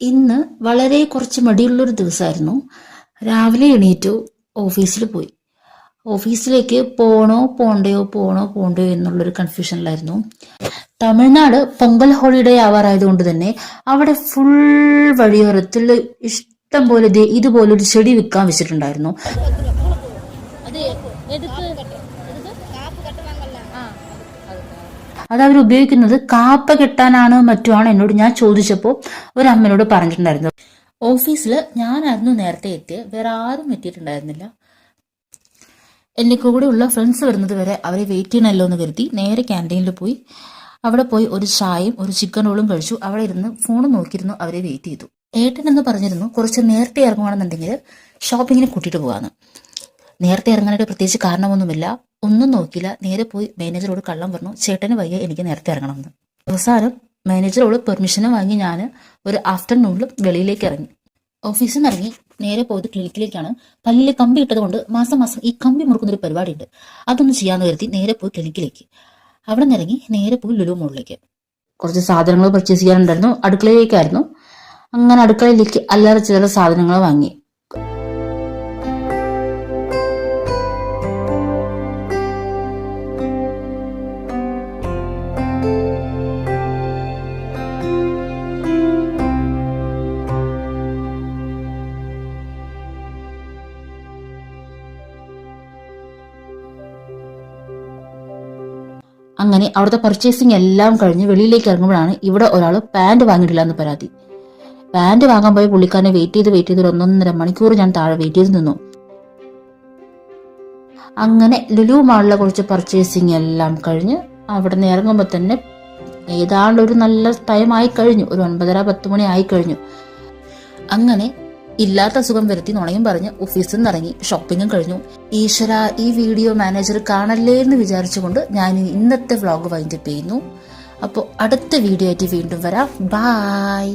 ഇന്ന് വളരെ കുറച്ച് മടിയുള്ളൊരു ദിവസമായിരുന്നു. രാവിലെ എണീറ്റു, ഓഫീസിൽ പോയി. ഓഫീസിലേക്ക് പോണോ പോണ്ടയോ എന്നുള്ളൊരു കൺഫ്യൂഷനിലായിരുന്നു. തമിഴ്നാട് പൊങ്കൽ ഹോളിഡേ ആവാറായതുകൊണ്ട് തന്നെ അവിടെ ഫുൾ വഴിയോരത്തിൽ ഇഷ്ടം പോലെ ഇതുപോലൊരു ചെടി വിൽക്കാൻ വെച്ചിട്ടുണ്ടായിരുന്നു. അത് അവർ ഉപയോഗിക്കുന്നത് കാപ്പ കെട്ടാനാണ് മറ്റുമാണ് എന്നോട് ഞാൻ ചോദിച്ചപ്പോൾ ഒരമ്മനോട് പറഞ്ഞിട്ടുണ്ടായിരുന്നു. ഓഫീസിൽ ഞാനായിരുന്നു നേരത്തെ എത്തിയത്, വേറെ ആരും എത്തിയിട്ടുണ്ടായിരുന്നില്ല. എൻ്റെ കൂടെയുള്ള ഫ്രണ്ട്സ് വരുന്നത് വരെ അവരെ വെയിറ്റ് ചെയ്യണമല്ലോ എന്ന് കരുതി നേരെ ക്യാൻറ്റീനിൽ പോയി. അവിടെ പോയി ഒരു ചായയും ഒരു ചിക്കൻ റോളും കഴിച്ചു. അവിടെ ഇരുന്ന് ഫോൺ നോക്കിയിരുന്നു അവരെ വെയിറ്റ് ചെയ്തു. ഏട്ടൻ എന്ന് പറഞ്ഞിരുന്നു കുറച്ച് നേരത്തെ ഇറങ്ങുവാണെന്നുണ്ടെങ്കിൽ ഷോപ്പിങ്ങിന് കൂട്ടിയിട്ട് പോകാമെന്ന്. നേരത്തെ ഇറങ്ങാനായിട്ട് പ്രത്യേകിച്ച് കാരണമൊന്നുമില്ല, ഒന്നും നോക്കിയില്ല, നേരെ പോയി മാനേജറോട് കള്ളം പറഞ്ഞു ചേട്ടന് വയ്യ, എനിക്ക് നേരത്തെ ഇറങ്ങണമെന്ന്. അവസാനം മാനേജറോട് പെർമിഷനും വാങ്ങി ഞാൻ ഒരു ആഫ്റ്റർനൂണിലും വെളിയിലേക്ക് ഇറങ്ങി. ഓഫീസിൽ നിന്ന് ഇറങ്ങി നേരെ പോയത് ക്ലിനിക്കിലേക്കാണ്. പല്ലിൽ കമ്പി ഇട്ടത് കൊണ്ട് മാസം ഈ കമ്പി മുറുക്കുന്നൊരു പരിപാടിയുണ്ട്, അതൊന്ന് ചെയ്യാന്ന് കരുതി നേരെ പോയി ക്ലിനിക്കിലേക്ക്. അവിടെ നിന്ന് ഇറങ്ങി നേരെ പോയി ലുലു മോളിലേക്ക്. കുറച്ച് സാധനങ്ങൾ പർച്ചേസ് ചെയ്യാനുണ്ടായിരുന്നു, അടുക്കളയിലേക്കായിരുന്നു. അങ്ങനെ അടുക്കളയിലേക്ക് അല്ലറ ചില്ലറ സാധനങ്ങൾ വാങ്ങി. അങ്ങനെ അവിടുത്തെ പർച്ചേസിങ് എല്ലാം കഴിഞ്ഞ് വെളിയിലേക്ക് ഇറങ്ങുമ്പോഴാണ് ഇവിടെ ഒരാൾ പാൻറ് വാങ്ങിയിട്ടില്ല എന്ന് പരാതി. പാൻറ് വാങ്ങാൻ പോയി പുള്ളിക്കാരനെ വെയിറ്റ് ചെയ്ത് ഒരു 1.5 മണിക്കൂർ ഞാൻ താഴെ വെയിറ്റ് ചെയ്ത് നിന്നു. അങ്ങനെ ലുലു മാളിലെ കുറച്ച് പർച്ചേസിങ് എല്ലാം കഴിഞ്ഞ് അവിടെ നിന്ന് ഇറങ്ങുമ്പോൾ തന്നെ ഏതാണ്ട് ഒരു നല്ല ടൈം ആയി കഴിഞ്ഞു, ഒരു 9:30-10 മണി ആയി കഴിഞ്ഞു. അങ്ങനെ ഇല്ലാത്ത സുഖം വരുത്തി നുണയും പറഞ്ഞ് ഓഫീസിൽ നിന്ന് ഇറങ്ങി. ഷോപ്പിങ്ങും കഴിഞ്ഞു. ഈശ്വര, ഈ വീഡിയോ മാനേജർ കാണല്ലേ എന്ന് വിചാരിച്ചുകൊണ്ട് ഞാൻ ഇന്നത്തെ വ്ളോഗ് വൈൻഡപ്പ് ചെയ്യുന്നു. അപ്പോൾ അടുത്ത വീഡിയോ ആയിട്ട് വീണ്ടും വരാം. ബൈ.